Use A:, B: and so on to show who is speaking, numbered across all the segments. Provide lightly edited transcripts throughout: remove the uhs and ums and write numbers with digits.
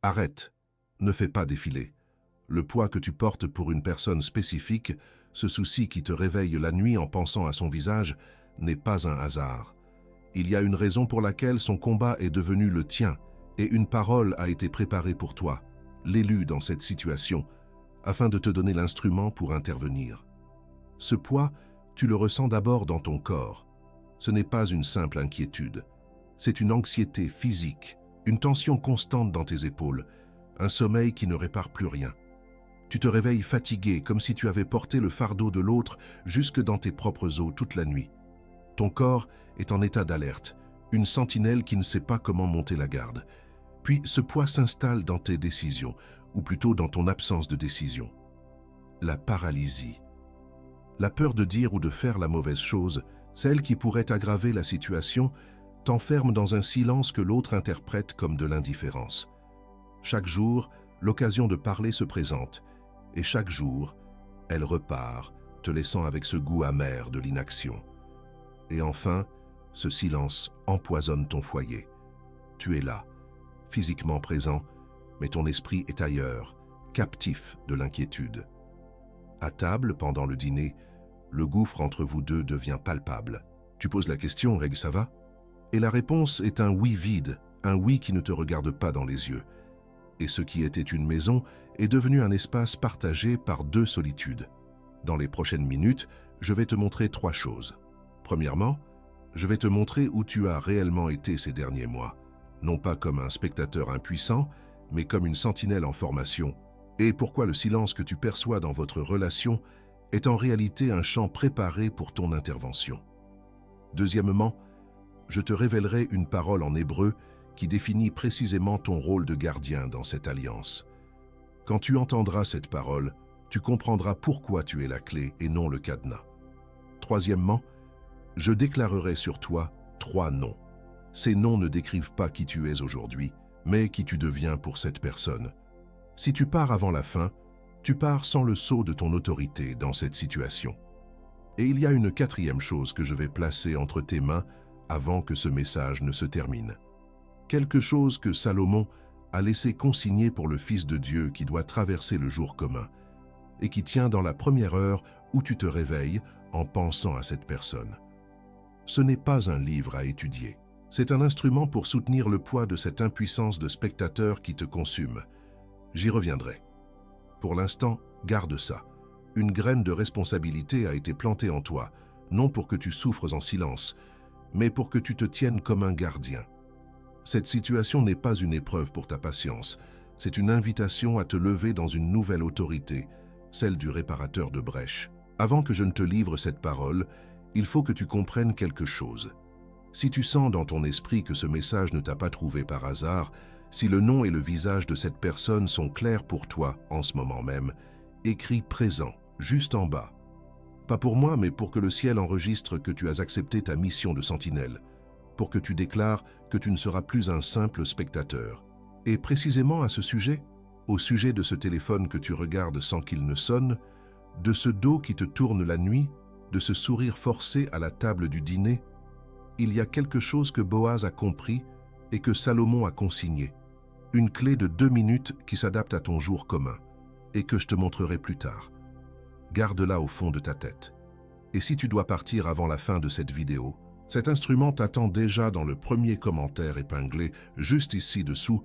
A: Arrête, ne fais pas défiler. Le poids que tu portes pour une personne spécifique, ce souci qui te réveille la nuit en pensant à son visage, n'est pas un hasard. Il y a une raison pour laquelle son combat est devenu le tien, et une parole a été préparée pour toi, l'élu dans cette situation, afin de te donner l'instrument pour intervenir. Ce poids, tu le ressens d'abord dans ton corps. Ce n'est pas une simple inquiétude. C'est une anxiété physique, une tension constante dans tes épaules, un sommeil qui ne répare plus rien. Tu te réveilles fatigué, comme si tu avais porté le fardeau de l'autre jusque dans tes propres os toute la nuit. Ton corps est en état d'alerte, une sentinelle qui ne sait pas comment monter la garde. Puis ce poids s'installe dans tes décisions, ou plutôt dans ton absence de décision. La paralysie. La peur de dire ou de faire la mauvaise chose, celle qui pourrait aggraver la situation, t'enferme dans un silence que l'autre interprète comme de l'indifférence. Chaque jour, l'occasion de parler se présente, et chaque jour, elle repart, te laissant avec ce goût amer de l'inaction. Et enfin, ce silence empoisonne ton foyer. Tu es là, physiquement présent, mais ton esprit est ailleurs, captif de l'inquiétude. À table, pendant le dîner, le gouffre entre vous deux devient palpable. Tu poses la question, Reg, ça va? Et la réponse est un oui vide, un oui qui ne te regarde pas dans les yeux. Et ce qui était une maison est devenu un espace partagé par deux solitudes. Dans les prochaines minutes, je vais te montrer trois choses. Premièrement, je vais te montrer où tu as réellement été ces derniers mois, non pas comme un spectateur impuissant, mais comme une sentinelle en formation, et pourquoi le silence que tu perçois dans votre relation est en réalité un champ préparé pour ton intervention. Deuxièmement, je te révélerai une parole en hébreu qui définit précisément ton rôle de gardien dans cette alliance. Quand tu entendras cette parole, tu comprendras pourquoi tu es la clé et non le cadenas. Troisièmement, je déclarerai sur toi 3 noms. Ces noms ne décrivent pas qui tu es aujourd'hui, mais qui tu deviens pour cette personne. Si tu pars avant la fin, tu pars sans le sceau de ton autorité dans cette situation. Et il y a une 4e chose que je vais placer entre tes mains avant que ce message ne se termine. Quelque chose que Salomon a laissé consigner pour le Fils de Dieu qui doit traverser le jour commun et qui tient dans la première heure où tu te réveilles en pensant à cette personne. Ce n'est pas un livre à étudier. C'est un instrument pour soutenir le poids de cette impuissance de spectateur qui te consume. J'y reviendrai. Pour l'instant, garde ça. Une graine de responsabilité a été plantée en toi, non pour que tu souffres en silence, mais pour que tu te tiennes comme un gardien. Cette situation n'est pas une épreuve pour ta patience, c'est une invitation à te lever dans une nouvelle autorité, celle du réparateur de brèches. Avant que je ne te livre cette parole, il faut que tu comprennes quelque chose. Si tu sens dans ton esprit que ce message ne t'a pas trouvé par hasard, si le nom et le visage de cette personne sont clairs pour toi en ce moment même, écris « présent » juste en bas. Pas pour moi, mais pour que le ciel enregistre que tu as accepté ta mission de sentinelle, pour que tu déclares que tu ne seras plus un simple spectateur. Et précisément à ce sujet, au sujet de ce téléphone que tu regardes sans qu'il ne sonne, de ce dos qui te tourne la nuit, de ce sourire forcé à la table du dîner, il y a quelque chose que Boaz a compris et que Salomon a consigné, une clé de 2 minutes qui s'adapte à ton jour commun et que je te montrerai plus tard. Garde-la au fond de ta tête. Et si tu dois partir avant la fin de cette vidéo, cet instrument t'attend déjà dans le premier commentaire épinglé juste ici dessous,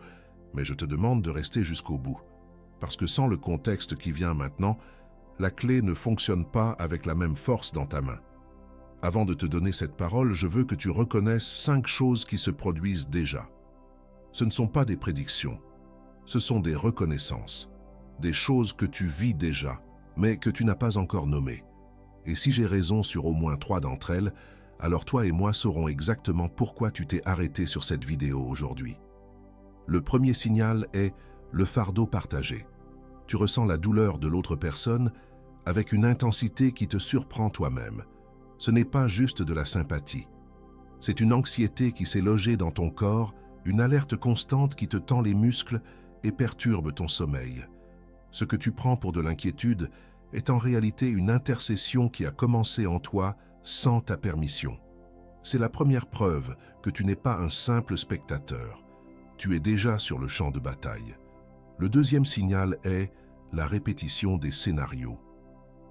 A: mais je te demande de rester jusqu'au bout, parce que sans le contexte qui vient maintenant, la clé ne fonctionne pas avec la même force dans ta main. Avant de te donner cette parole, je veux que tu reconnaisses 5 choses qui se produisent déjà. Ce ne sont pas des prédictions, ce sont des reconnaissances, des choses que tu vis déjà, mais que tu n'as pas encore nommées. Et si j'ai raison sur au moins 3 d'entre elles, alors toi et moi saurons exactement pourquoi tu t'es arrêté sur cette vidéo aujourd'hui. Le premier signal est le fardeau partagé. Tu ressens la douleur de l'autre personne avec une intensité qui te surprend toi-même. Ce n'est pas juste de la sympathie. C'est une anxiété qui s'est logée dans ton corps, une alerte constante qui te tend les muscles et perturbe ton sommeil. Ce que tu prends pour de l'inquiétude est en réalité une intercession qui a commencé en toi sans ta permission. C'est la première preuve que tu n'es pas un simple spectateur. Tu es déjà sur le champ de bataille. Le deuxième signal est la répétition des scénarios.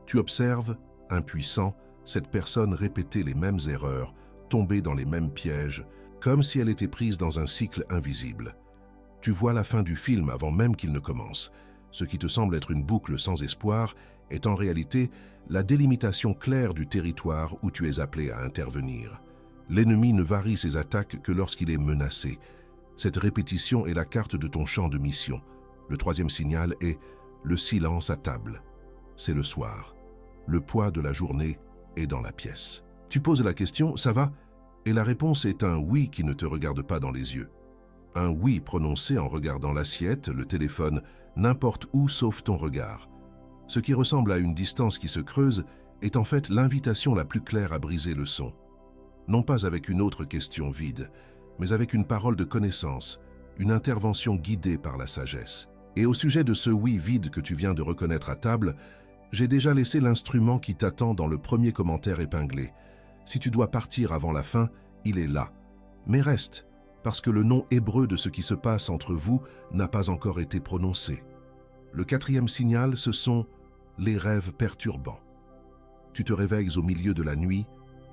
A: Tu observes, impuissant, cette personne répéter les mêmes erreurs, tomber dans les mêmes pièges, comme si elle était prise dans un cycle invisible. Tu vois la fin du film avant même qu'il ne commence. Ce qui te semble être une boucle sans espoir est en réalité la délimitation claire du territoire où tu es appelé à intervenir. L'ennemi ne varie ses attaques que lorsqu'il est menacé. Cette répétition est la carte de ton champ de mission. Le troisième signal est le silence à table. C'est le soir. Le poids de la journée est dans la pièce. Tu poses la question, ça va? Et la réponse est un oui qui ne te regarde pas dans les yeux. Un oui prononcé en regardant l'assiette, le téléphone, n'importe où sauf ton regard. Ce qui ressemble à une distance qui se creuse est en fait l'invitation la plus claire à briser le son. Non pas avec une autre question vide, mais avec une parole de connaissance, une intervention guidée par la sagesse. Et au sujet de ce oui vide que tu viens de reconnaître à table, j'ai déjà laissé l'instrument qui t'attend dans le premier commentaire épinglé. Si tu dois partir avant la fin, il est là. Mais reste, parce que le nom hébreu de ce qui se passe entre vous n'a pas encore été prononcé. Le quatrième signal, ce sont les rêves perturbants. Tu te réveilles au milieu de la nuit,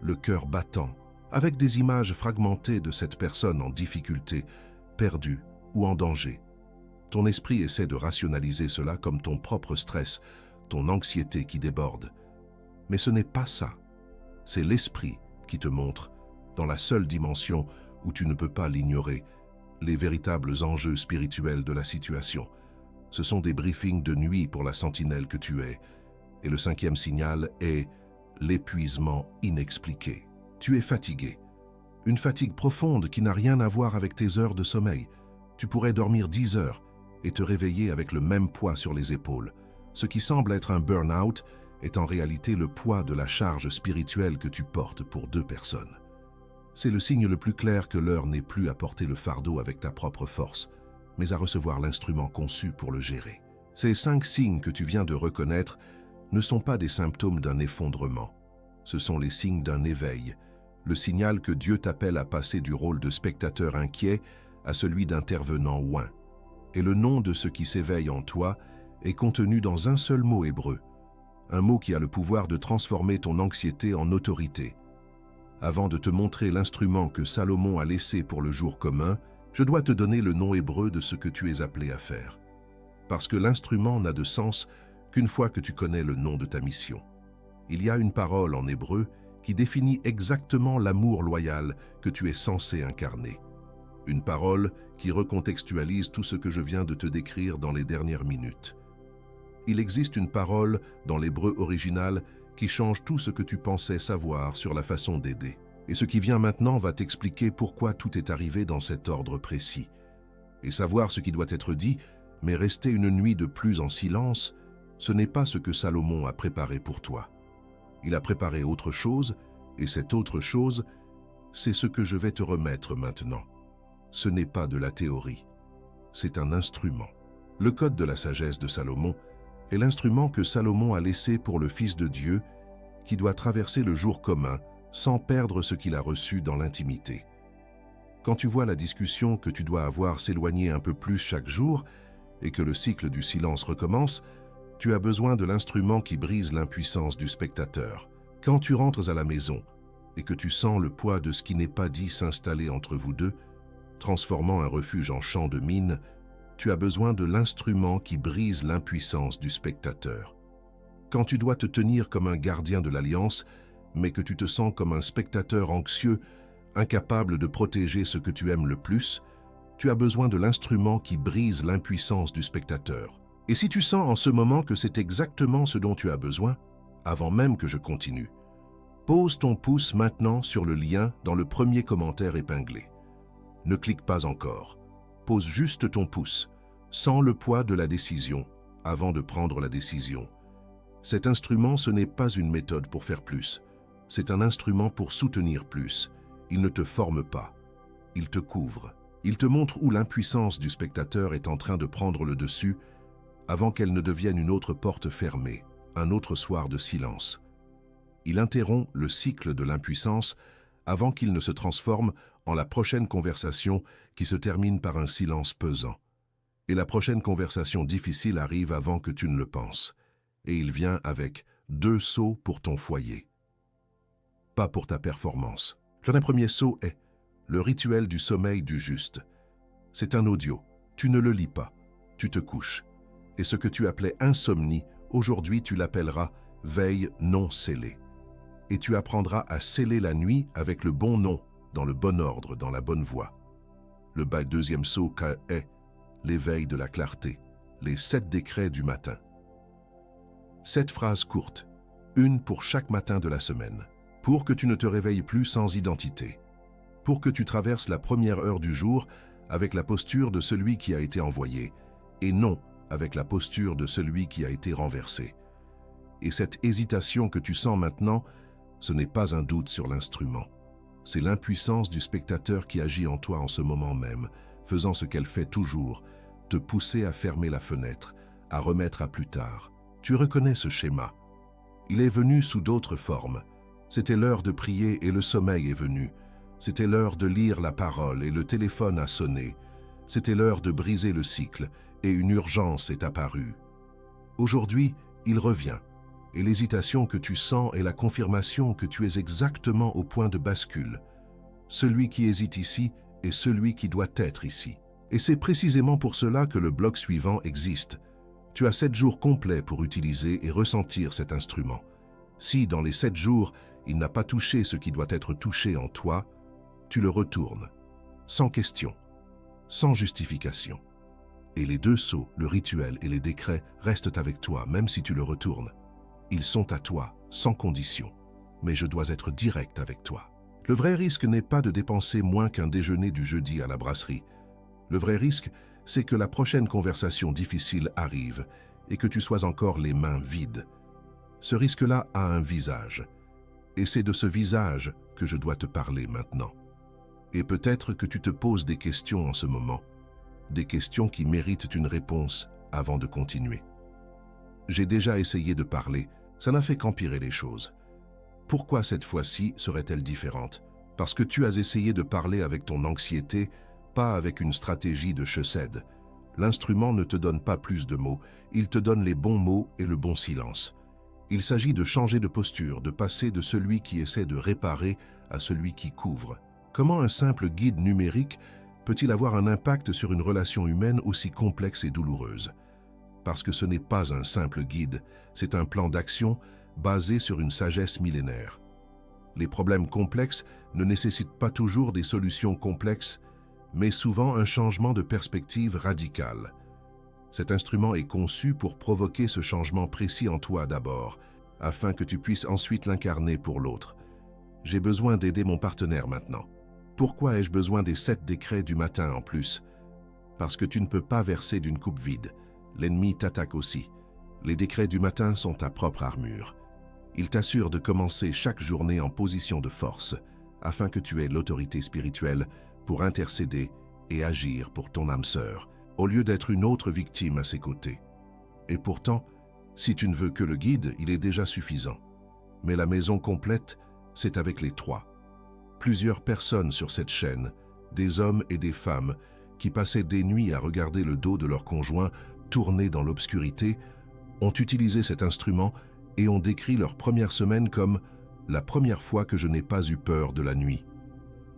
A: le cœur battant, avec des images fragmentées de cette personne en difficulté, perdue ou en danger. Ton esprit essaie de rationaliser cela comme ton propre stress, ton anxiété qui déborde. Mais ce n'est pas ça. C'est l'esprit qui te montre, dans la seule dimension où tu ne peux pas l'ignorer, les véritables enjeux spirituels de la situation. Ce sont des briefings de nuit pour la sentinelle que tu es. Et le cinquième signal est l'épuisement inexpliqué. Tu es fatigué. Une fatigue profonde qui n'a rien à voir avec tes heures de sommeil. Tu pourrais dormir 10 heures et te réveiller avec le même poids sur les épaules. Ce qui semble être un burn-out est en réalité le poids de la charge spirituelle que tu portes pour 2 personnes. C'est le signe le plus clair que l'heure n'est plus à porter le fardeau avec ta propre force, mais à recevoir l'instrument conçu pour le gérer. Ces 5 signes que tu viens de reconnaître ne sont pas des symptômes d'un effondrement. Ce sont les signes d'un éveil, le signal que Dieu t'appelle à passer du rôle de spectateur inquiet à celui d'intervenant oint. Et le nom de ce qui s'éveille en toi est contenu dans un seul mot hébreu, un mot qui a le pouvoir de transformer ton anxiété en autorité. Avant de te montrer l'instrument que Salomon a laissé pour le jour commun, je dois te donner le nom hébreu de ce que tu es appelé à faire. Parce que l'instrument n'a de sens qu'une fois que tu connais le nom de ta mission. Il y a une parole en hébreu qui définit exactement l'amour loyal que tu es censé incarner. Une parole qui recontextualise tout ce que je viens de te décrire dans les dernières minutes. Il existe une parole dans l'hébreu original qui change tout ce que tu pensais savoir sur la façon d'aider. Et ce qui vient maintenant va t'expliquer pourquoi tout est arrivé dans cet ordre précis. Et savoir ce qui doit être dit, mais rester une nuit de plus en silence, ce n'est pas ce que Salomon a préparé pour toi. Il a préparé autre chose, et cette autre chose, c'est ce que je vais te remettre maintenant. Ce n'est pas de la théorie, c'est un instrument. Le code de la sagesse de Salomon est l'instrument que Salomon a laissé pour le Fils de Dieu, qui doit traverser le jour commun sans perdre ce qu'il a reçu dans l'intimité. Quand tu vois la discussion que tu dois avoir s'éloigner un peu plus chaque jour et que le cycle du silence recommence, tu as besoin de l'instrument qui brise l'impuissance du spectateur. Quand tu rentres à la maison et que tu sens le poids de ce qui n'est pas dit s'installer entre vous deux, transformant un refuge en champ de mine, tu as besoin de l'instrument qui brise l'impuissance du spectateur. Quand tu dois te tenir comme un gardien de l'alliance, mais que tu te sens comme un spectateur anxieux, incapable de protéger ce que tu aimes le plus, tu as besoin de l'instrument qui brise l'impuissance du spectateur. Et si tu sens en ce moment que c'est exactement ce dont tu as besoin, avant même que je continue, pose ton pouce maintenant sur le lien dans le premier commentaire épinglé. Ne clique pas encore. Pose juste ton pouce, sans le poids de la décision, avant de prendre la décision. Cet instrument, ce n'est pas une méthode pour faire plus. C'est un instrument pour soutenir plus. Il ne te forme pas. Il te couvre. Il te montre où l'impuissance du spectateur est en train de prendre le dessus avant qu'elle ne devienne une autre porte fermée, un autre soir de silence. Il interrompt le cycle de l'impuissance avant qu'il ne se transforme en la prochaine conversation qui se termine par un silence pesant. Et la prochaine conversation difficile arrive avant que tu ne le penses. Et il vient avec 2 sauts pour ton foyer. Pas pour ta performance. Le premier saut est le rituel du sommeil du juste. C'est un audio. Tu ne le lis pas. Tu te couches. Et ce que tu appelais insomnie, aujourd'hui tu l'appelleras veille non scellée. Et tu apprendras à sceller la nuit avec le bon nom, dans le bon ordre, dans la bonne voie. Le deuxième saut est l'éveil de la clarté, les 7 décrets du matin. 7 phrases courtes, une pour chaque matin de la semaine, pour que tu ne te réveilles plus sans identité, pour que tu traverses la première heure du jour avec la posture de celui qui a été envoyé, et non avec la posture de celui qui a été renversé. Et cette hésitation que tu sens maintenant, ce n'est pas un doute sur l'instrument. C'est l'impuissance du spectateur qui agit en toi en ce moment même, faisant ce qu'elle fait toujours, te pousser à fermer la fenêtre, à remettre à plus tard. Tu reconnais ce schéma. Il est venu sous d'autres formes. C'était l'heure de prier et le sommeil est venu. C'était l'heure de lire la parole et le téléphone a sonné. C'était l'heure de briser le cycle et une urgence est apparue. Aujourd'hui, il revient. Et l'hésitation que tu sens est la confirmation que tu es exactement au point de bascule. Celui qui hésite ici est celui qui doit être ici. Et c'est précisément pour cela que le bloc suivant existe. Tu as 7 jours complets pour utiliser et ressentir cet instrument. Si, dans les 7 jours, il n'a pas touché ce qui doit être touché en toi, tu le retournes, sans question, sans justification. Et les 2 sauts, le rituel et les décrets, restent avec toi, même si tu le retournes. Ils sont à toi, sans condition. Mais je dois être direct avec toi. Le vrai risque n'est pas de dépenser moins qu'un déjeuner du jeudi à la brasserie. Le vrai risque, c'est que la prochaine conversation difficile arrive et que tu sois encore les mains vides. Ce risque-là a un visage. Et c'est de ce visage que je dois te parler maintenant. Et peut-être que tu te poses des questions en ce moment. Des questions qui méritent une réponse avant de continuer. J'ai déjà essayé de parler, ça n'a fait qu'empirer les choses. Pourquoi cette fois-ci serait-elle différente? Parce que tu as essayé de parler avec ton anxiété, pas avec une stratégie de je cède. L'instrument ne te donne pas plus de mots, il te donne les bons mots et le bon silence. Il s'agit de changer de posture, de passer de celui qui essaie de réparer à celui qui couvre. Comment un simple guide numérique peut-il avoir un impact sur une relation humaine aussi complexe et douloureuse? Parce que ce n'est pas un simple guide, c'est un plan d'action basé sur une sagesse millénaire. Les problèmes complexes ne nécessitent pas toujours des solutions complexes, mais souvent un changement de perspective radical. Cet instrument est conçu pour provoquer ce changement précis en toi d'abord, afin que tu puisses ensuite l'incarner pour l'autre. J'ai besoin d'aider mon partenaire maintenant. Pourquoi ai-je besoin des 7 décrets du matin en plus? Parce que tu ne peux pas verser d'une coupe vide. L'ennemi t'attaque aussi. Les décrets du matin sont ta propre armure. Ils t'assurent de commencer chaque journée en position de force, afin que tu aies l'autorité spirituelle pour intercéder et agir pour ton âme sœur, au lieu d'être une autre victime à ses côtés. Et pourtant, si tu ne veux que le guide, il est déjà suffisant. Mais la maison complète, c'est avec les 3. Plusieurs personnes sur cette chaîne, des hommes et des femmes, qui passaient des nuits à regarder le dos de leur conjoint tourné dans l'obscurité, ont utilisé cet instrument et ont décrit leur première semaine comme « la première fois que je n'ai pas eu peur de la nuit ».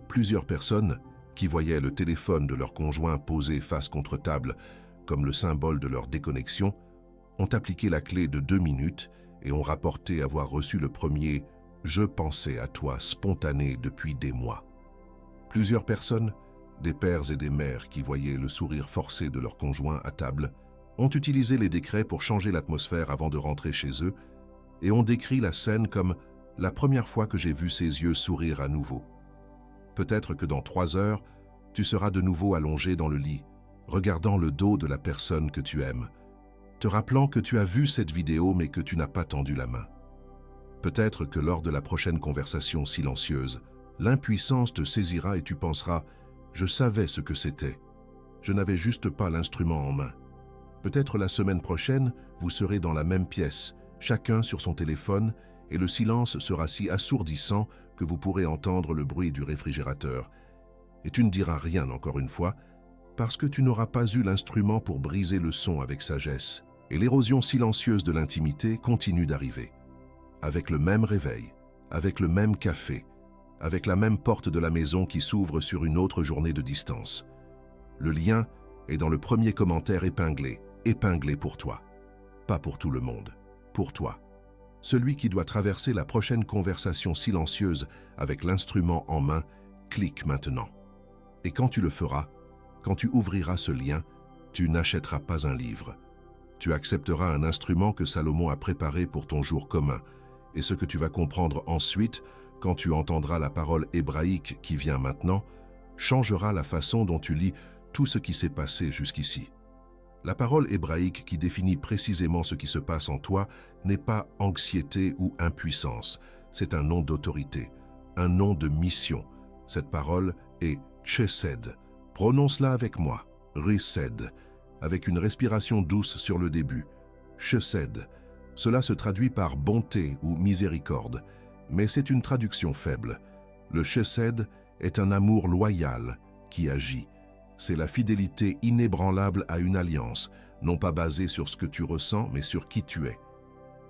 A: Plusieurs personnes, qui voyaient le téléphone de leur conjoint posé face contre table comme le symbole de leur déconnexion, ont appliqué la clé de 2 minutes et ont rapporté avoir reçu le premier « je pensais à toi » spontané depuis des mois. Plusieurs personnes, des pères et des mères qui voyaient le sourire forcé de leur conjoint à table, ont utilisé les décrets pour changer l'atmosphère avant de rentrer chez eux et ont décrit la scène comme « la première fois que j'ai vu ses yeux sourire à nouveau ». Peut-être que dans 3 heures, tu seras de nouveau allongé dans le lit, regardant le dos de la personne que tu aimes, te rappelant que tu as vu cette vidéo mais que tu n'as pas tendu la main. Peut-être que lors de la prochaine conversation silencieuse, l'impuissance te saisira et tu penseras « je savais ce que c'était, je n'avais juste pas l'instrument en main ». Peut-être la semaine prochaine, vous serez dans la même pièce, chacun sur son téléphone, et le silence sera si assourdissant que vous pourrez entendre le bruit du réfrigérateur. Et tu ne diras rien encore une fois, parce que tu n'auras pas eu l'instrument pour briser le son avec sagesse. Et l'érosion silencieuse de l'intimité continue d'arriver. Avec le même réveil, avec le même café, avec la même porte de la maison qui s'ouvre sur une autre journée de distance. Le lien est dans le premier commentaire épinglé pour toi. Pas pour tout le monde, pour toi. Celui qui doit traverser la prochaine conversation silencieuse avec l'instrument en main, clique maintenant. Et quand tu le feras, quand tu ouvriras ce lien, tu n'achèteras pas un livre. Tu accepteras un instrument que Salomon a préparé pour ton jour commun. Et ce que tu vas comprendre ensuite, quand tu entendras la parole hébraïque qui vient maintenant, changera la façon dont tu lis tout ce qui s'est passé jusqu'ici. La parole hébraïque qui définit précisément ce qui se passe en toi n'est pas anxiété ou impuissance, c'est un nom d'autorité, un nom de mission. Cette parole est chesed. Prononce-la avec moi, rised, avec une respiration douce sur le début. Chesed. Cela se traduit par bonté ou miséricorde, mais c'est une traduction faible. Le chesed est un amour loyal qui agit. C'est la fidélité inébranlable à une alliance, non pas basée sur ce que tu ressens, mais sur qui tu es.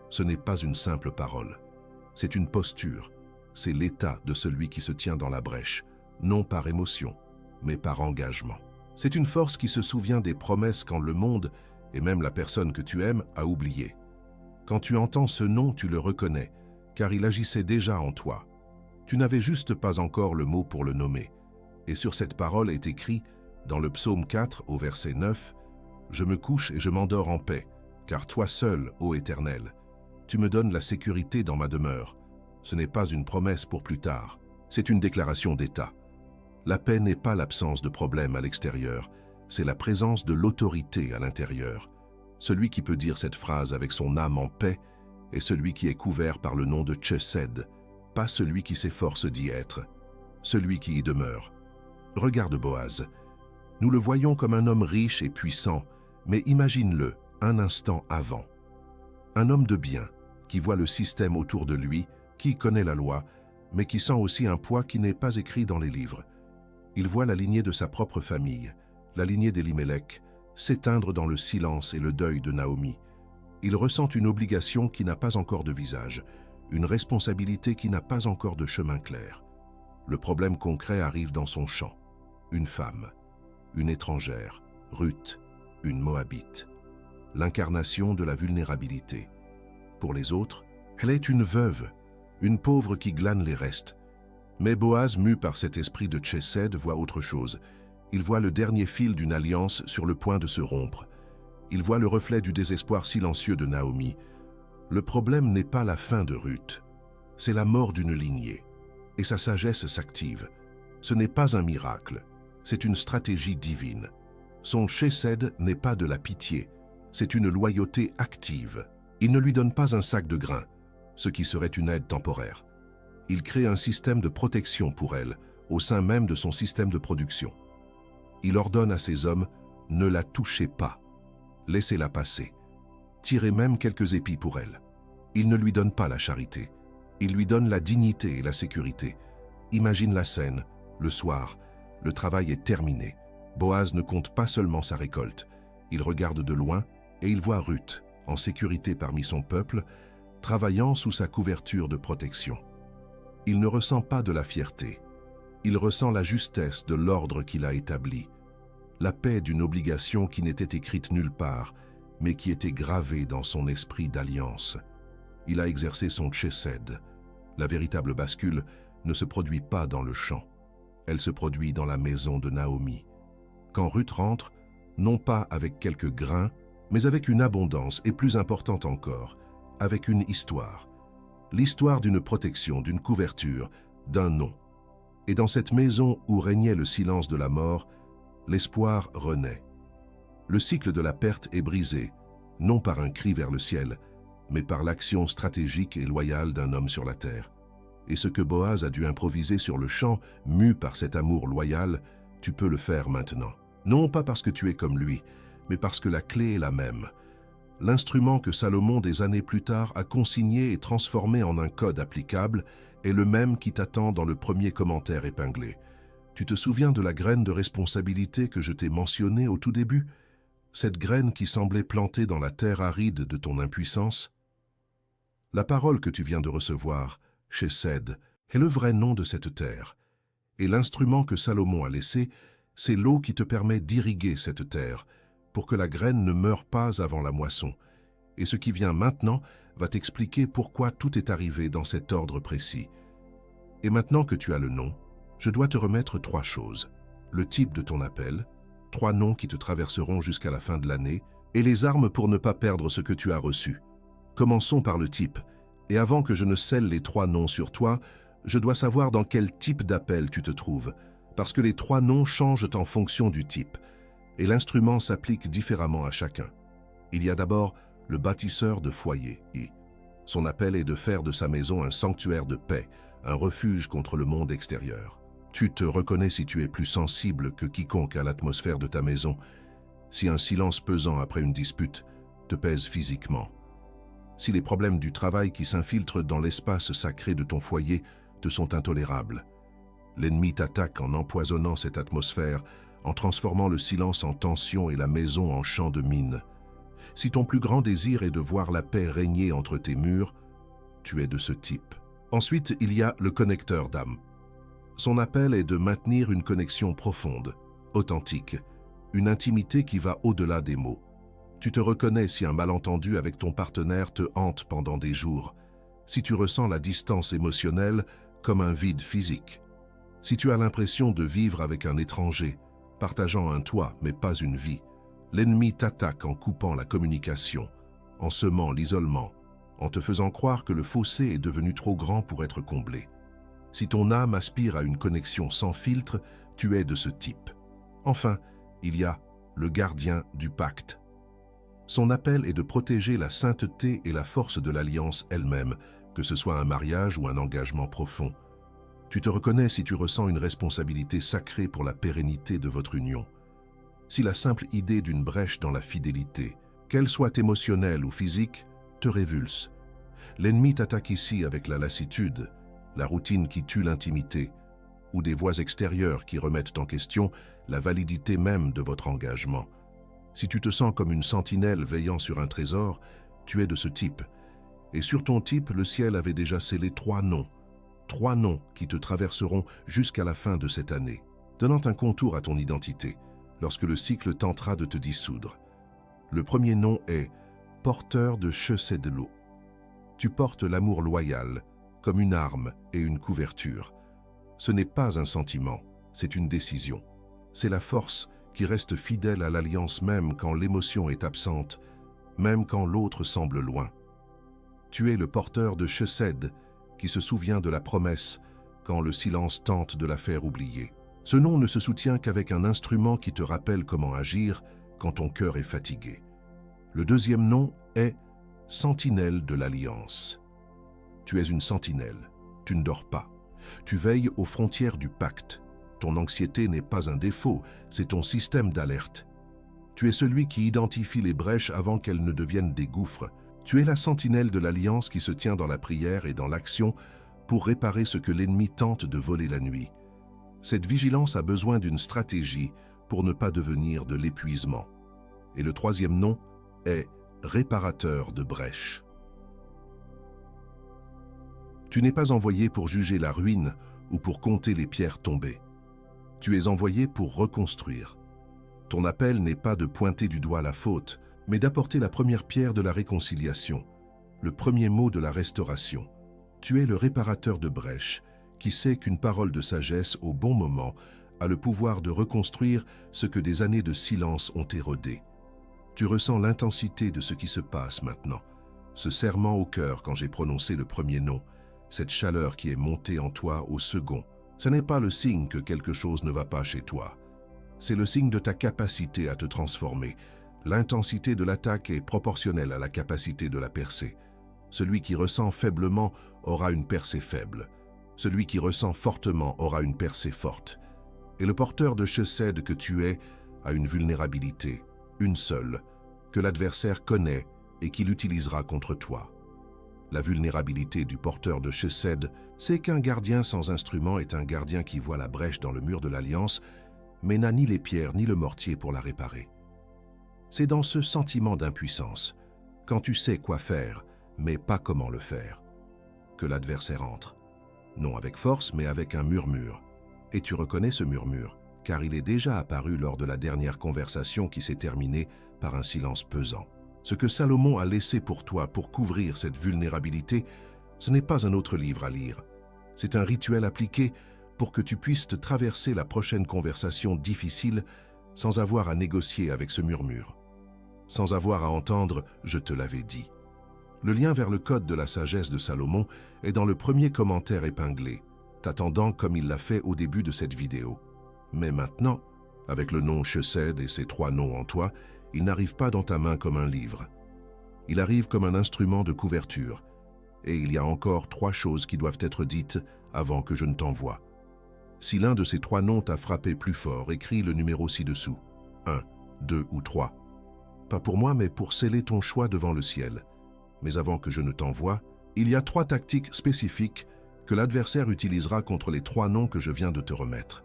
A: Ce n'est pas une simple parole. C'est une posture. C'est l'état de celui qui se tient dans la brèche, non par émotion, mais par engagement. C'est une force qui se souvient des promesses quand le monde, et même la personne que tu aimes, a oublié. Quand tu entends ce nom, tu le reconnais, car il agissait déjà en toi. Tu n'avais juste pas encore le mot pour le nommer. Et sur cette parole est écrit, dans le psaume 4, au verset 9, « Je me couche et je m'endors en paix, car toi seul, ô Éternel, tu me donnes la sécurité dans ma demeure. » Ce n'est pas une promesse pour plus tard, c'est une déclaration d'état. La paix n'est pas l'absence de problème à l'extérieur, c'est la présence de l'autorité à l'intérieur. Celui qui peut dire cette phrase avec son âme en paix est celui qui est couvert par le nom de Chesed, pas celui qui s'efforce d'y être, celui qui y demeure. Regarde Boaz. Nous le voyons comme un homme riche et puissant, mais imagine-le un instant avant. Un homme de bien, qui voit le système autour de lui, qui connaît la loi, mais qui sent aussi un poids qui n'est pas écrit dans les livres. Il voit la lignée de sa propre famille, la lignée d'Elimelech, s'éteindre dans le silence et le deuil de Naomi. Il ressent une obligation qui n'a pas encore de visage, une responsabilité qui n'a pas encore de chemin clair. Le problème concret arrive dans son champ. Une femme, une étrangère, Ruth, une Moabite. L'incarnation de la vulnérabilité. Pour les autres, elle est une veuve, une pauvre qui glane les restes. Mais Boaz, mu par cet esprit de Chesed, voit autre chose. Il voit le dernier fil d'une alliance sur le point de se rompre. Il voit le reflet du désespoir silencieux de Naomi. Le problème n'est pas la fin de Ruth, c'est la mort d'une lignée. Et sa sagesse s'active. Ce n'est pas un miracle, c'est une stratégie divine. Son chesed n'est pas de la pitié, c'est une loyauté active. Il ne lui donne pas un sac de grains, ce qui serait une aide temporaire. Il crée un système de protection pour elle, au sein même de son système de production. Il ordonne à ses hommes, ne la touchez pas, laissez-la passer. Tirez même quelques épis pour elle. Il ne lui donne pas la charité, il lui donne la dignité et la sécurité. Imagine la scène, le soir, le travail est terminé. Boaz ne compte pas seulement sa récolte, il regarde de loin et il voit Ruth, en sécurité parmi son peuple, travaillant sous sa couverture de protection. Il ne ressent pas de la fierté, il ressent la justesse de l'ordre qu'il a établi, la paix d'une obligation qui n'était écrite nulle part, mais qui était gravée dans son esprit d'alliance. Il a exercé son chesed. La véritable bascule ne se produit pas dans le champ, elle se produit dans la maison de Naomi. Quand Ruth rentre, non pas avec quelques grains, mais avec une abondance et plus importante encore, avec une histoire. L'histoire d'une protection, d'une couverture, d'un nom. Et dans cette maison où régnait le silence de la mort, l'espoir renaît. Le cycle de la perte est brisé, non par un cri vers le ciel, mais par l'action stratégique et loyale d'un homme sur la terre. Et ce que Boaz a dû improviser sur le champ, mu par cet amour loyal, tu peux le faire maintenant. Non pas parce que tu es comme lui, mais parce que la clé est la même. L'instrument que Salomon des années plus tard a consigné et transformé en un code applicable est le même qui t'attend dans le premier commentaire épinglé. Tu te souviens de la graine de responsabilité que je t'ai mentionnée au tout début? Cette graine qui semblait plantée dans la terre aride de ton impuissance? La parole que tu viens de recevoir, Chesed, est le vrai nom de cette terre. Et l'instrument que Salomon a laissé, c'est l'eau qui te permet d'irriguer cette terre, pour que la graine ne meure pas avant la moisson. Et ce qui vient maintenant va t'expliquer pourquoi tout est arrivé dans cet ordre précis. Et maintenant que tu as le nom, je dois te remettre 3 choses. Le type de ton appel, 3 noms qui te traverseront jusqu'à la fin de l'année, et les armes pour ne pas perdre ce que tu as reçu. Commençons par le type. Et avant que je ne scelle les 3 noms sur toi, je dois savoir dans quel type d'appel tu te trouves, parce que les 3 noms changent en fonction du type, et l'instrument s'applique différemment à chacun. Il y a d'abord le bâtisseur de foyer, I. Son appel est de faire de sa maison un sanctuaire de paix, un refuge contre le monde extérieur. Tu te reconnais si tu es plus sensible que quiconque à l'atmosphère de ta maison, si un silence pesant après une dispute te pèse physiquement, si les problèmes du travail qui s'infiltrent dans l'espace sacré de ton foyer te sont intolérables. L'ennemi t'attaque en empoisonnant cette atmosphère, en transformant le silence en tension et la maison en champ de mine. Si ton plus grand désir est de voir la paix régner entre tes murs, tu es de ce type. Ensuite, il y a le connecteur d'âme. Son appel est de maintenir une connexion profonde, authentique, une intimité qui va au-delà des mots. Tu te reconnais si un malentendu avec ton partenaire te hante pendant des jours, si tu ressens la distance émotionnelle comme un vide physique, si tu as l'impression de vivre avec un étranger, partageant un toit mais pas une vie. L'ennemi t'attaque en coupant la communication, en semant l'isolement, en te faisant croire que le fossé est devenu trop grand pour être comblé. Si ton âme aspire à une connexion sans filtre, tu es de ce type. Enfin, il y a le gardien du pacte. Son appel est de protéger la sainteté et la force de l'alliance elle-même, que ce soit un mariage ou un engagement profond. Tu te reconnais si tu ressens une responsabilité sacrée pour la pérennité de votre union. Si la simple idée d'une brèche dans la fidélité, qu'elle soit émotionnelle ou physique, te révulse. L'ennemi t'attaque ici avec la lassitude, la routine qui tue l'intimité, ou des voix extérieures qui remettent en question la validité même de votre engagement. Si tu te sens comme une sentinelle veillant sur un trésor, tu es de ce type. Et sur ton type, le ciel avait déjà scellé 3 noms. 3 noms qui te traverseront jusqu'à la fin de cette année, donnant un contour à ton identité, lorsque le cycle tentera de te dissoudre. Le premier nom est « porteur de Chesed de l'eau ». Tu portes l'amour loyal, comme une arme et une couverture. Ce n'est pas un sentiment, c'est une décision. C'est la force qui reste fidèle à l'alliance même quand l'émotion est absente, même quand l'autre semble loin. Tu es le porteur de Chesed qui se souvient de la promesse quand le silence tente de la faire oublier. Ce nom ne se soutient qu'avec un instrument qui te rappelle comment agir quand ton cœur est fatigué. Le deuxième nom est Sentinelle de l'Alliance. Tu es une sentinelle, tu ne dors pas. Tu veilles aux frontières du pacte. Ton anxiété n'est pas un défaut, c'est ton système d'alerte. Tu es celui qui identifie les brèches avant qu'elles ne deviennent des gouffres. Tu es la sentinelle de l'Alliance qui se tient dans la prière et dans l'action pour réparer ce que l'ennemi tente de voler la nuit. Cette vigilance a besoin d'une stratégie pour ne pas devenir de l'épuisement. Et le troisième nom est réparateur de brèches. Tu n'es pas envoyé pour juger la ruine ou pour compter les pierres tombées. Tu es envoyé pour reconstruire. Ton appel n'est pas de pointer du doigt la faute, mais d'apporter la première pierre de la réconciliation, le premier mot de la restauration. Tu es le réparateur de brèches, qui sait qu'une parole de sagesse au bon moment a le pouvoir de reconstruire ce que des années de silence ont érodé. Tu ressens l'intensité de ce qui se passe maintenant, ce serrement au cœur quand j'ai prononcé le premier nom, cette chaleur qui est montée en toi au second. Ce n'est pas le signe que quelque chose ne va pas chez toi. C'est le signe de ta capacité à te transformer. L'intensité de l'attaque est proportionnelle à la capacité de la percée. Celui qui ressent faiblement aura une percée faible. Celui qui ressent fortement aura une percée forte. Et le porteur de Chesed que tu es a une vulnérabilité, une seule, que l'adversaire connaît et qu'il utilisera contre toi. La vulnérabilité du porteur de Chesed, c'est qu'un gardien sans instrument est un gardien qui voit la brèche dans le mur de l'Alliance, mais n'a ni les pierres ni le mortier pour la réparer. C'est dans ce sentiment d'impuissance, quand tu sais quoi faire, mais pas comment le faire, que l'adversaire entre. Non avec force, mais avec un murmure. Et tu reconnais ce murmure, car il est déjà apparu lors de la dernière conversation qui s'est terminée par un silence pesant. Ce que Salomon a laissé pour toi pour couvrir cette vulnérabilité, ce n'est pas un autre livre à lire. C'est un rituel appliqué pour que tu puisses te traverser la prochaine conversation difficile sans avoir à négocier avec ce murmure, sans avoir à entendre « je te l'avais dit ». Le lien vers le code de la sagesse de Salomon est dans le premier commentaire épinglé, t'attendant comme il l'a fait au début de cette vidéo. Mais maintenant, avec le nom Chesed et ses 3 noms en toi, il n'arrive pas dans ta main comme un livre. Il arrive comme un instrument de couverture. Et il y a encore 3 choses qui doivent être dites avant que je ne t'envoie. Si l'un de ces 3 noms t'a frappé plus fort, écris le numéro ci-dessous. 1, 2 ou 3. Pas pour moi, mais pour sceller ton choix devant le ciel. Mais avant que je ne t'envoie, il y a 3 tactiques spécifiques que l'adversaire utilisera contre les 3 noms que je viens de te remettre.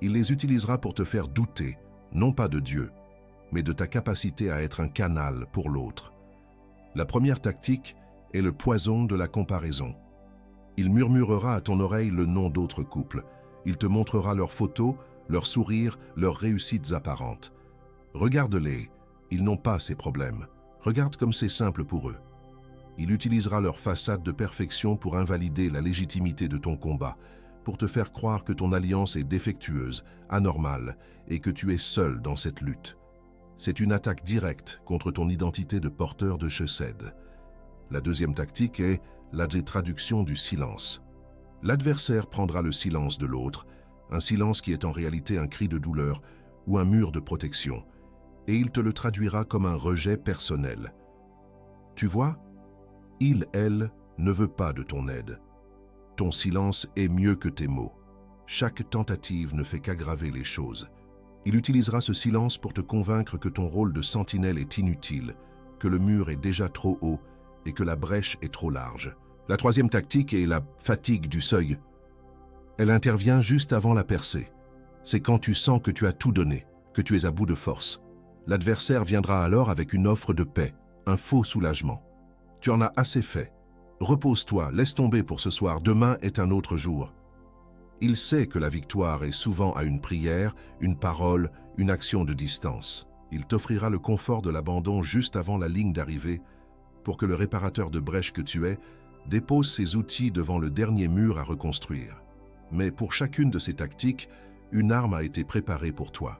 A: Il les utilisera pour te faire douter, non pas de Dieu, mais de ta capacité à être un canal pour l'autre. La première tactique est le poison de la comparaison. Il murmurera à ton oreille le nom d'autres couples. Il te montrera leurs photos, leurs sourires, leurs réussites apparentes. Regarde-les, ils n'ont pas ces problèmes. Regarde comme c'est simple pour eux. Il utilisera leur façade de perfection pour invalider la légitimité de ton combat, pour te faire croire que ton alliance est défectueuse, anormale, et que tu es seul dans cette lutte. C'est une attaque directe contre ton identité de porteur de Chesed. La deuxième tactique est la traduction du silence. L'adversaire prendra le silence de l'autre, un silence qui est en réalité un cri de douleur ou un mur de protection, et il te le traduira comme un rejet personnel. Tu vois, il, elle, ne veut pas de ton aide. Ton silence est mieux que tes mots. Chaque tentative ne fait qu'aggraver les choses. Il utilisera ce silence pour te convaincre que ton rôle de sentinelle est inutile, que le mur est déjà trop haut et que la brèche est trop large. La troisième tactique est la fatigue du seuil. Elle intervient juste avant la percée. C'est quand tu sens que tu as tout donné, que tu es à bout de force. L'adversaire viendra alors avec une offre de paix, un faux soulagement. Tu en as assez fait. Repose-toi, laisse tomber pour ce soir, demain est un autre jour. Il sait que la victoire est souvent à une prière, une parole, une action de distance. Il t'offrira le confort de l'abandon juste avant la ligne d'arrivée pour que le réparateur de brèche que tu es dépose ses outils devant le dernier mur à reconstruire. Mais pour chacune de ces tactiques, une arme a été préparée pour toi.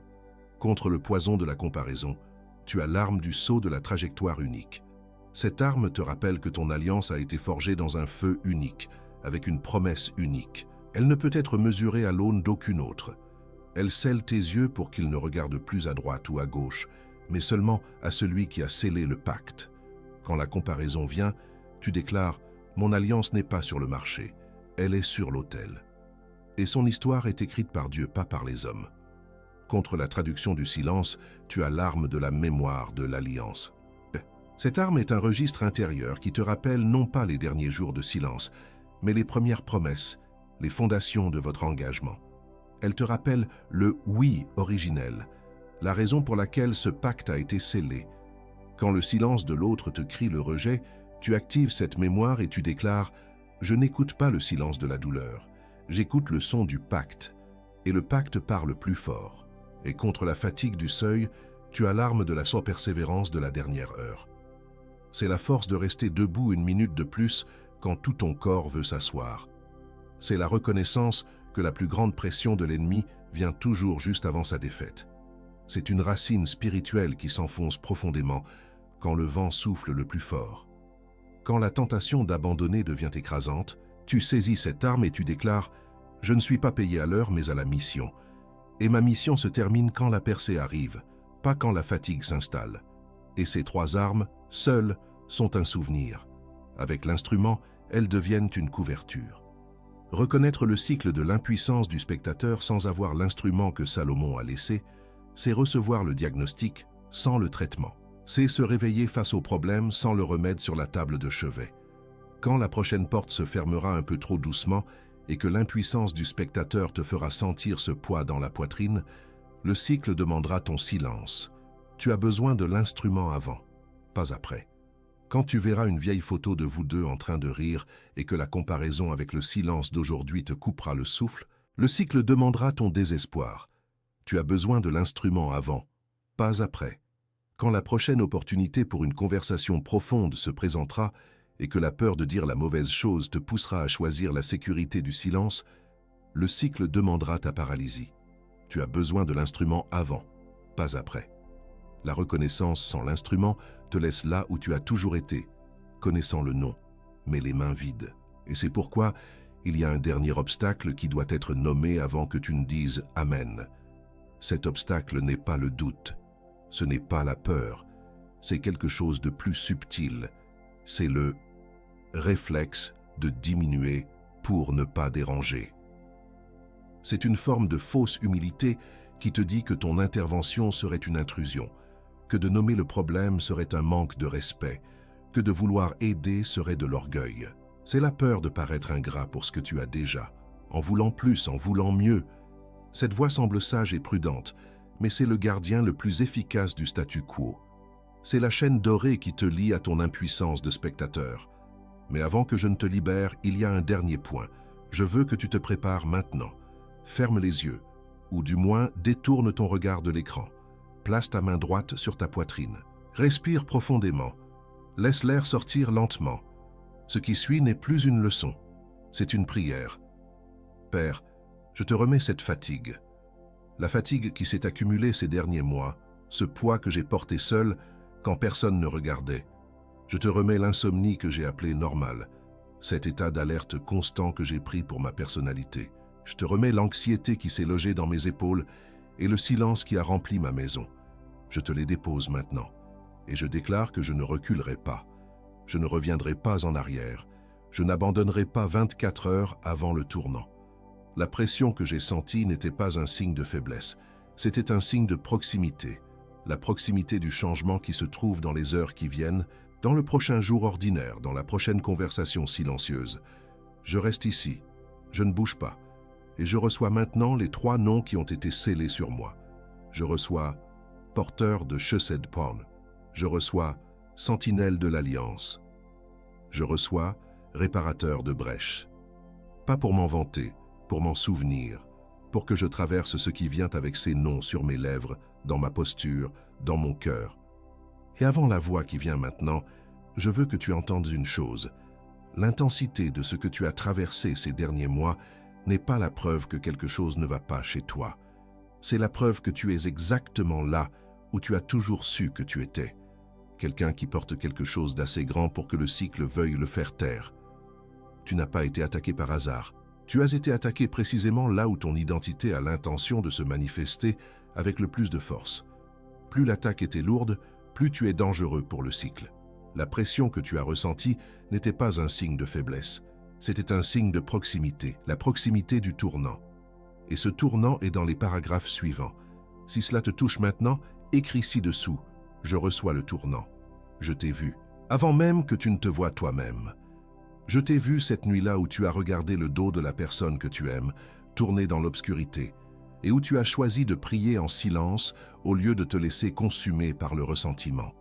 A: Contre le poison de la comparaison, tu as l'arme du sceau de la trajectoire unique. Cette arme te rappelle que ton alliance a été forgée dans un feu unique, avec une promesse unique. Elle ne peut être mesurée à l'aune d'aucune autre. Elle scelle tes yeux pour qu'ils ne regardent plus à droite ou à gauche, mais seulement à celui qui a scellé le pacte. Quand la comparaison vient, tu déclares « Mon alliance n'est pas sur le marché, elle est sur l'autel ». Et son histoire est écrite par Dieu, pas par les hommes. Contre la traduction du silence, tu as l'arme de la mémoire de l'alliance. Cette arme est un registre intérieur qui te rappelle non pas les derniers jours de silence, mais les premières promesses, les fondations de votre engagement. Elle te rappelle le « oui » originel, la raison pour laquelle ce pacte a été scellé. Quand le silence de l'autre te crie le rejet, tu actives cette mémoire et tu déclares « Je n'écoute pas le silence de la douleur, j'écoute le son du pacte, et le pacte parle plus fort. » Et contre la fatigue du seuil, tu as l'arme de la persévérance de la dernière heure. C'est la force de rester debout une minute de plus quand tout ton corps veut s'asseoir. C'est la reconnaissance que la plus grande pression de l'ennemi vient toujours juste avant sa défaite. C'est une racine spirituelle qui s'enfonce profondément quand le vent souffle le plus fort. Quand la tentation d'abandonner devient écrasante, tu saisis cette arme et tu déclares « Je ne suis pas payé à l'heure mais à la mission. Et ma mission se termine quand la percée arrive, pas quand la fatigue s'installe. » Et ces 3 armes, seules, sont un souvenir. Avec l'instrument, elles deviennent une couverture. Reconnaître le cycle de l'impuissance du spectateur sans avoir l'instrument que Salomon a laissé, c'est recevoir le diagnostic sans le traitement. C'est se réveiller face au problème sans le remède sur la table de chevet. Quand la prochaine porte se fermera un peu trop doucement et que l'impuissance du spectateur te fera sentir ce poids dans la poitrine, le cycle demandera ton silence. Tu as besoin de l'instrument avant, pas après. Quand tu verras une vieille photo de vous deux en train de rire et que la comparaison avec le silence d'aujourd'hui te coupera le souffle, le cycle demandera ton désespoir. Tu as besoin de l'instrument avant, pas après. Quand la prochaine opportunité pour une conversation profonde se présentera et que la peur de dire la mauvaise chose te poussera à choisir la sécurité du silence, le cycle demandera ta paralysie. Tu as besoin de l'instrument avant, pas après. La reconnaissance sans l'instrument te laisse là où tu as toujours été, connaissant le nom, mais les mains vides. Et c'est pourquoi il y a un dernier obstacle qui doit être nommé avant que tu ne dises « Amen ». Cet obstacle n'est pas le doute, ce n'est pas la peur, c'est quelque chose de plus subtil. C'est le réflexe de diminuer pour ne pas déranger. C'est une forme de fausse humilité qui te dit que ton intervention serait une intrusion, que de nommer le problème serait un manque de respect, que de vouloir aider serait de l'orgueil. C'est la peur de paraître ingrat pour ce que tu as déjà, en voulant plus, en voulant mieux. Cette voix semble sage et prudente, mais c'est le gardien le plus efficace du statu quo. C'est la chaîne dorée qui te lie à ton impuissance de spectateur. Mais avant que je ne te libère, il y a un dernier point. Je veux que tu te prépares maintenant. Ferme les yeux, ou du moins détourne ton regard de l'écran. Place ta main droite sur ta poitrine. Respire profondément. Laisse l'air sortir lentement. Ce qui suit n'est plus une leçon, c'est une prière. Père, je te remets cette fatigue. La fatigue qui s'est accumulée ces derniers mois, ce poids que j'ai porté seul quand personne ne regardait. Je te remets l'insomnie que j'ai appelée normale, cet état d'alerte constant que j'ai pris pour ma personnalité. Je te remets l'anxiété qui s'est logée dans mes épaules et le silence qui a rempli ma maison. Je te les dépose maintenant, et je déclare que je ne reculerai pas. Je ne reviendrai pas en arrière. Je n'abandonnerai pas 24 heures avant le tournant. La pression que j'ai sentie n'était pas un signe de faiblesse, c'était un signe de proximité. La proximité du changement qui se trouve dans les heures qui viennent, dans le prochain jour ordinaire, dans la prochaine conversation silencieuse. Je reste ici, je ne bouge pas, et je reçois maintenant les 3 noms qui ont été scellés sur moi. Je reçois porteur de Chesed Porn. Je reçois sentinelle de l'Alliance. Je reçois réparateur de brèches. Pas pour m'en vanter, pour m'en souvenir, pour que je traverse ce qui vient avec ces noms sur mes lèvres, dans ma posture, dans mon cœur. Et avant la voix qui vient maintenant, je veux que tu entendes une chose. L'intensité de ce que tu as traversé ces derniers mois n'est pas la preuve que quelque chose ne va pas chez toi. C'est la preuve que tu es exactement là où tu as toujours su que tu étais. Quelqu'un qui porte quelque chose d'assez grand pour que le cycle veuille le faire taire. Tu n'as pas été attaqué par hasard. Tu as été attaqué précisément là où ton identité a l'intention de se manifester avec le plus de force. Plus l'attaque était lourde, plus tu es dangereux pour le cycle. La pression que tu as ressentie n'était pas un signe de faiblesse. C'était un signe de proximité, la proximité du tournant. Et ce tournant est dans les paragraphes suivants. Si cela te touche maintenant, écris ci-dessous. Je reçois le tournant. Je t'ai vu, avant même que tu ne te vois toi-même. Je t'ai vu cette nuit-là où tu as regardé le dos de la personne que tu aimes, tourné dans l'obscurité, et où tu as choisi de prier en silence au lieu de te laisser consumer par le ressentiment.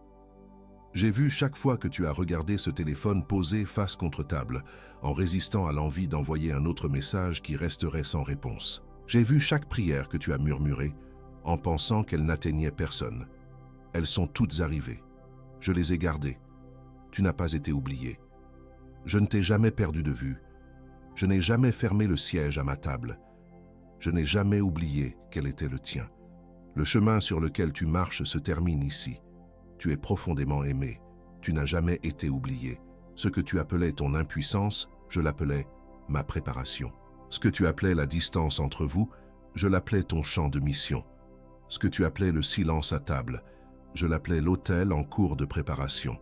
A: J'ai vu chaque fois que tu as regardé ce téléphone posé face contre table, en résistant à l'envie d'envoyer un autre message qui resterait sans réponse. J'ai vu chaque prière que tu as murmurée, en pensant qu'elle n'atteignait personne. Elles sont toutes arrivées. Je les ai gardées. Tu n'as pas été oublié. Je ne t'ai jamais perdu de vue. Je n'ai jamais fermé le siège à ma table. Je n'ai jamais oublié quel était le tien. Le chemin sur lequel tu marches se termine ici. Tu es profondément aimé. Tu n'as jamais été oublié. Ce que tu appelais ton impuissance, je l'appelais ma préparation. Ce que tu appelais la distance entre vous, je l'appelais ton champ de mission. Ce que tu appelais le silence à table, je l'appelais l'autel en cours de préparation.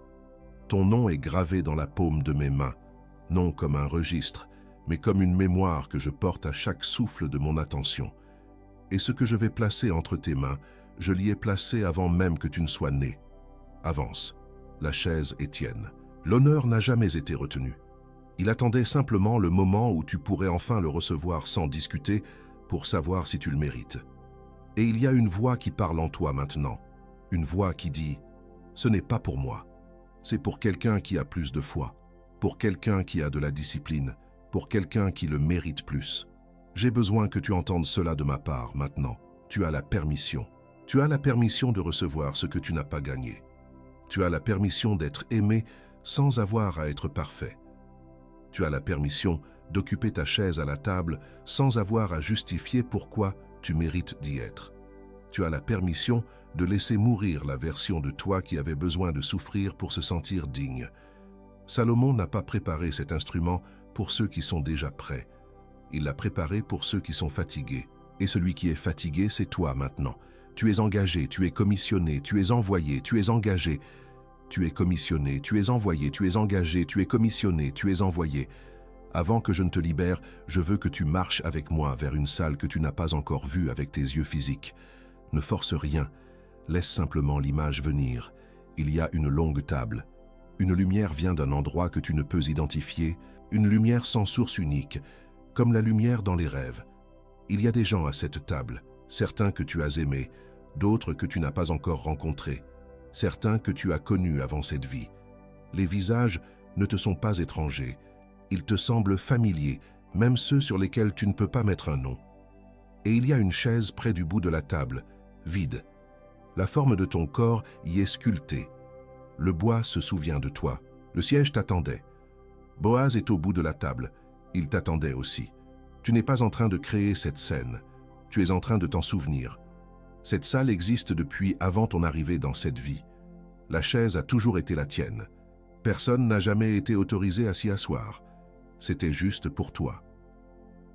A: Ton nom est gravé dans la paume de mes mains, non comme un registre, mais comme une mémoire que je porte à chaque souffle de mon attention. Et ce que je vais placer entre tes mains, je l'y ai placé avant même que tu ne sois né. Avance, la chaise est tienne. L'honneur n'a jamais été retenu. Il attendait simplement le moment où tu pourrais enfin le recevoir sans discuter pour savoir si tu le mérites. Et il y a une voix qui parle en toi maintenant, une voix qui dit « Ce n'est pas pour moi, c'est pour quelqu'un qui a plus de foi, pour quelqu'un qui a de la discipline, pour quelqu'un qui le mérite plus. J'ai besoin que tu entendes cela de ma part maintenant. Tu as la permission. Tu as la permission de recevoir ce que tu n'as pas gagné. Tu as la permission d'être aimé sans avoir à être parfait. Tu as la permission d'occuper ta chaise à la table sans avoir à justifier pourquoi tu mérites d'y être. Tu as la permission de laisser mourir la version de toi qui avait besoin de souffrir pour se sentir digne. Salomon n'a pas préparé cet instrument pour ceux qui sont déjà prêts. Il l'a préparé pour ceux qui sont fatigués. Et celui qui est fatigué, c'est toi maintenant. Tu es engagé, tu es commissionné, tu es envoyé, tu es engagé. Tu es commissionné, tu es envoyé, tu es engagé, tu es commissionné, tu es envoyé. Avant que je ne te libère, je veux que tu marches avec moi vers une salle que tu n'as pas encore vue avec tes yeux physiques. Ne force rien, laisse simplement l'image venir. Il y a une longue table. Une lumière vient d'un endroit que tu ne peux identifier, une lumière sans source unique, comme la lumière dans les rêves. Il y a des gens à cette table, certains que tu as aimés, d'autres que tu n'as pas encore rencontrés, certains que tu as connus avant cette vie. Les visages ne te sont pas étrangers, ils te semblent familiers, même ceux sur lesquels tu ne peux pas mettre un nom. Et il y a une chaise près du bout de la table, vide. La forme de ton corps y est sculptée. Le bois se souvient de toi. Le siège t'attendait. Boaz est au bout de la table. Il t'attendait aussi. Tu n'es pas en train de créer cette scène. Tu es en train de t'en souvenir. Cette salle existe depuis avant ton arrivée dans cette vie. La chaise a toujours été la tienne. Personne n'a jamais été autorisé à s'y asseoir. C'était juste pour toi.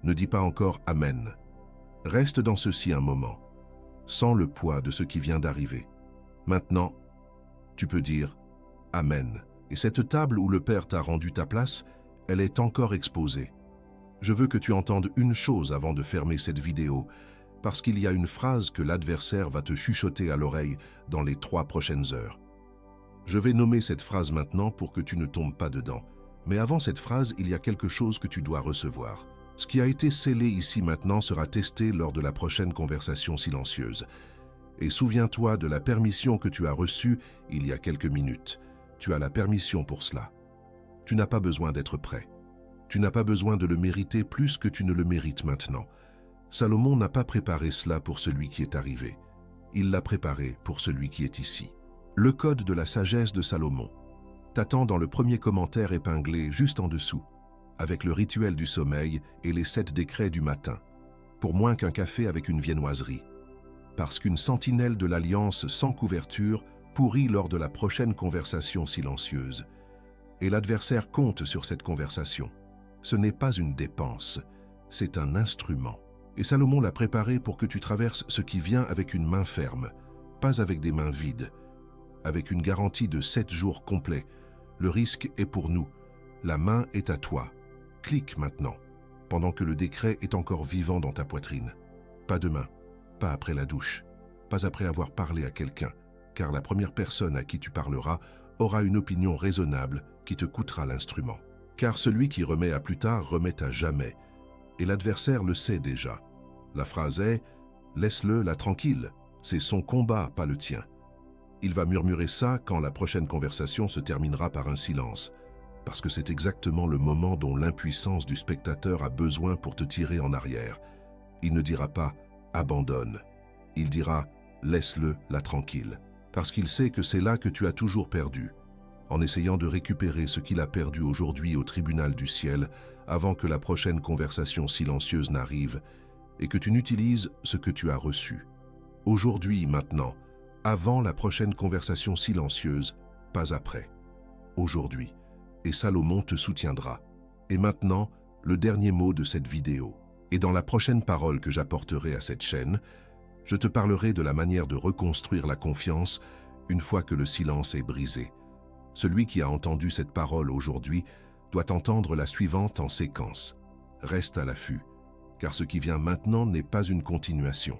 A: Ne dis pas encore « Amen ». Reste dans ceci un moment. Sens le poids de ce qui vient d'arriver. Maintenant, tu peux dire « Amen ». Et cette table où le Père t'a rendu ta place, elle est encore exposée. Je veux que tu entendes une chose avant de fermer cette vidéo, parce qu'il y a une phrase que l'adversaire va te chuchoter à l'oreille dans les 3 prochaines heures. Je vais nommer cette phrase maintenant pour que tu ne tombes pas dedans. Mais avant cette phrase, il y a quelque chose que tu dois recevoir. Ce qui a été scellé ici maintenant sera testé lors de la prochaine conversation silencieuse. Et souviens-toi de la permission que tu as reçue il y a quelques minutes. Tu as la permission pour cela. Tu n'as pas besoin d'être prêt. Tu n'as pas besoin de le mériter plus que tu ne le mérites maintenant. Salomon n'a pas préparé cela pour celui qui est arrivé. Il l'a préparé pour celui qui est ici. Le code de la sagesse de Salomon t'attend dans le premier commentaire épinglé juste en dessous, avec le rituel du sommeil et les 7 décrets du matin, pour moins qu'un café avec une viennoiserie. Parce qu'une sentinelle de l'alliance sans couverture pourrit lors de la prochaine conversation silencieuse. Et l'adversaire compte sur cette conversation. Ce n'est pas une dépense, c'est un instrument. Et Salomon l'a préparé pour que tu traverses ce qui vient avec une main ferme, pas avec des mains vides. Avec une garantie de 7 jours complets, le risque est pour nous. La main est à toi. Clique maintenant, pendant que le décret est encore vivant dans ta poitrine. Pas demain, pas après la douche, pas après avoir parlé à quelqu'un, car la première personne à qui tu parleras aura une opinion raisonnable qui te coûtera l'instrument. Car celui qui remet à plus tard remet à jamais. Et l'adversaire le sait déjà. La phrase est « Laisse-le là tranquille, c'est son combat, pas le tien ». Il va murmurer ça quand la prochaine conversation se terminera par un silence, parce que c'est exactement le moment dont l'impuissance du spectateur a besoin pour te tirer en arrière. Il ne dira pas « abandonne », il dira « laisse-le là tranquille », parce qu'il sait que c'est là que tu as toujours perdu, en essayant de récupérer ce qu'il a perdu aujourd'hui au tribunal du ciel avant que la prochaine conversation silencieuse n'arrive et que tu n'utilises ce que tu as reçu. Aujourd'hui, maintenant, avant la prochaine conversation silencieuse, pas après. Aujourd'hui. Et Salomon te soutiendra. Et maintenant, le dernier mot de cette vidéo. Et dans la prochaine parole que j'apporterai à cette chaîne, je te parlerai de la manière de reconstruire la confiance une fois que le silence est brisé. Celui qui a entendu cette parole aujourd'hui doit entendre la suivante en séquence. Reste à l'affût, car ce qui vient maintenant n'est pas une continuation,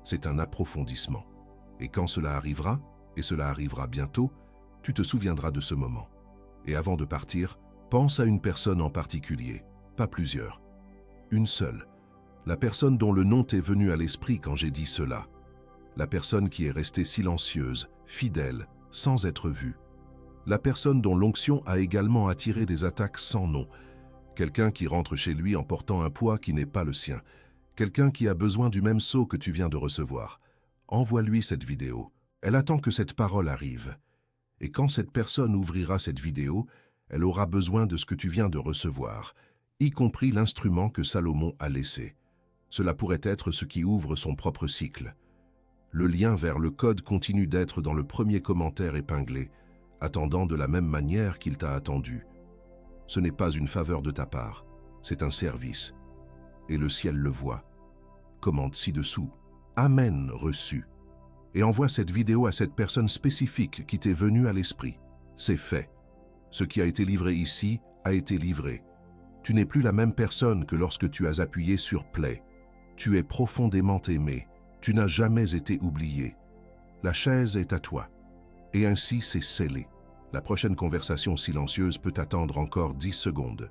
A: c'est un approfondissement. Et quand cela arrivera, et cela arrivera bientôt, tu te souviendras de ce moment. Et avant de partir, Pense à une personne en particulier, pas plusieurs. Une seule. La personne dont le nom t'est venu à l'esprit quand j'ai dit cela. La personne qui est restée silencieuse, fidèle, sans être vue. La personne dont l'onction a également attiré des attaques sans nom. Quelqu'un qui rentre chez lui en portant un poids qui n'est pas le sien. Quelqu'un qui a besoin du même sceau que tu viens de recevoir. Envoie-lui cette vidéo. Elle attend que cette parole arrive. Et quand cette personne ouvrira cette vidéo, elle aura besoin de ce que tu viens de recevoir, y compris l'instrument que Salomon a laissé. Cela pourrait être ce qui ouvre son propre cycle. Le lien vers le code continue d'être dans le premier commentaire épinglé, attendant de la même manière qu'il t'a attendu. Ce n'est pas une faveur de ta part, c'est un service. Et le ciel le voit. Commente ci-dessous. Amen reçu. Et envoie cette vidéo à cette personne spécifique qui t'est venue à l'esprit. C'est fait. Ce qui a été livré ici a été livré. Tu n'es plus la même personne que lorsque tu as appuyé sur Play. Tu es profondément aimé. Tu n'as jamais été oublié. La chaise est à toi. Et ainsi c'est scellé. La prochaine conversation silencieuse peut attendre encore 10 secondes.